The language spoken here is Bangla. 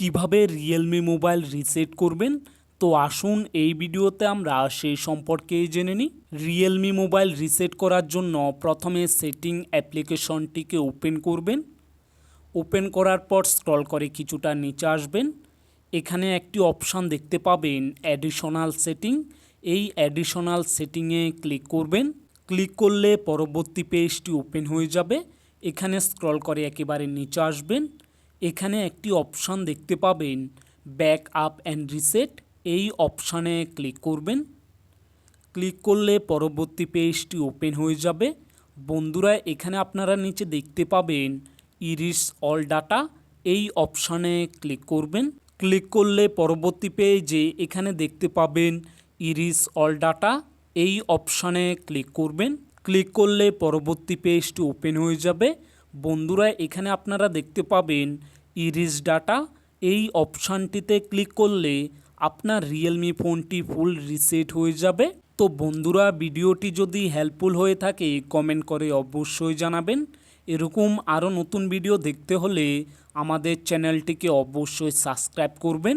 কিভাবে রিয়েলমি মোবাইল রিসেট করবেন। তো আসুন এই ভিডিওতে আমরা সেই সম্পর্কে জেনে নিই। রিয়েলমি মোবাইল রিসেট করার জন্য প্রথমে সেটিং অ্যাপ্লিকেশনটিকে ওপেন করবেন। ওপেন করার পর স্ক্রল করে কিছুটা নিচে আসবেন। এখানে একটি অপশান দেখতে পাবেন অ্যাডিশনাল সেটিং। এই অ্যাডিশনাল সেটিংয়ে ক্লিক করবেন। ক্লিক করলে পরবর্তী পেজটি ওপেন হয়ে যাবে। এখানে স্ক্রল করে একেবারে নিচে আসবেন। এখানে একটি অপশান দেখতে পাবেন ব্যাক আপ অ্যান্ড রিসেট। এই অপশানে ক্লিক করবেন। ক্লিক করলে পরবর্তী পেজটি ওপেন হয়ে যাবে। বন্ধুরা, এখানে আপনারা নিচে দেখতে পাবেন ইরিস অল ডাটা। এই অপশানে ক্লিক করবেন। ক্লিক করলে পরবর্তী পেজে এখানে দেখতে পাবেন ইরিস অল ডাটা। এই অপশানে ক্লিক করবেন। ক্লিক করলে পরবর্তী পেজটি ওপেন হয়ে যাবে। বন্ধুরা, এখানে আপনারা দেখতে পাবেন ইরিস ডাটা। এই অপশানটিতে ক্লিক করলে আপনার রিয়েলমি ফোনটি ফুল রিসেট হয়ে যাবে। তো বন্ধুরা, ভিডিওটি যদি হেল্পফুল হয়ে থাকে কমেন্ট করে অবশ্যই জানাবেন। এরকম আরও নতুন ভিডিও দেখতে হলে আমাদের চ্যানেলটিকে অবশ্যই সাবস্ক্রাইব করবেন।